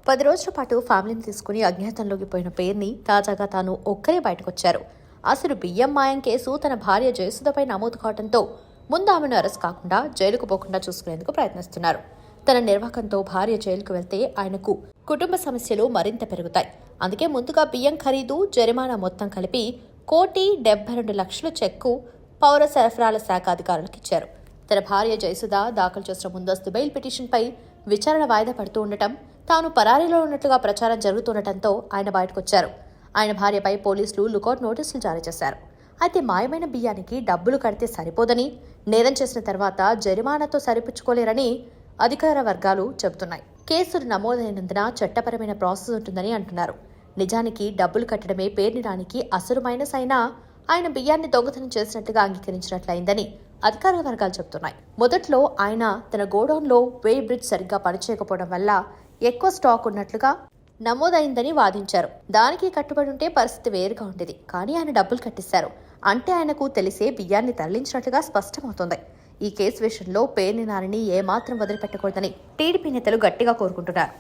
10 రోజుల పాటు ఫ్యామిలీని తీసుకుని అజ్ఞాతంలోకి పోయిన పేర్ని తాజాగా తాను ఒక్కరే బయటకొచ్చారు. అసలు బియ్యం మాయం కేసు తన భార్య జయసుధపై నమోదు కావడంతో ముందు ఆమెను అరెస్ట్ కాకుండా జైలుకు పోకుండా చూసుకునేందుకు ప్రయత్నిస్తున్నారు. తన నిర్వాకంతో భార్య జైలుకు వెళ్తే ఆయనకు కుటుంబ సమస్యలు మరింత పెరుగుతాయి. అందుకే ముందుగా బియ్యం ఖరీదు జరిమానా మొత్తం కలిపి 1,72,00,000 చెక్కు పౌర సరఫరాల శాఖ అధికారులకు ఇచ్చారు. తన భార్య జయసుధ దాఖలు చేసిన ముందస్తు బెయిల్ పిటిషన్పై విచారణ వాయిదా పడుతూ ఉండటం, తాను పరారీలో ఉన్నట్లుగా ప్రచారం జరుగుతుండటంతో ఆయన బయటకొచ్చారు. ఆయన భార్యపై పోలీసులు లుకౌట్ నోటీసులు జారీ చేశారు. అయితే మాయమైన బియ్యానికి డబ్బులు కడితే సరిపోదని, నేరం చేసిన తర్వాత జరిమానాతో సరిపుచ్చుకోలేరని అధికార వర్గాలు చెబుతున్నాయి. కేసులు నమోదైనందున చట్టపరమైన ప్రాసెస్ ఉంటుందని అంటున్నారు. నిజానికి డబ్బులు కట్టడమే పేర్ని రానికి అసలు మైనస్ అయినా ఆయన బియ్యాన్ని దొంగతనం చేసినట్లుగా అంగీకరించినట్లయిందని అధికార వర్గాలు చెబుతున్నాయి. మొదట్లో ఆయన తన గోడౌన్లో వేయ్ బ్రిడ్జ్ సరిగ్గా పనిచేయకపోవడం వల్ల ఎక్కువ స్టాక్ ఉన్నట్లుగా నమోదైందని వాదించారు. దానికి కట్టుబడి ఉంటే పరిస్థితి వేరుగా ఉండేది. కానీ ఆయన డబ్బులు కట్టిస్తారు అంటే ఆయనకు తెలిసే బియ్యాన్ని తరలించినట్లుగా స్పష్టమవుతోంది. ఈ కేసు విషయంలో పేర్ని నానిని ఏమాత్రం వదిలిపెట్టకూడదని టీడీపీ నేతలు గట్టిగా కోరుకుంటున్నారు.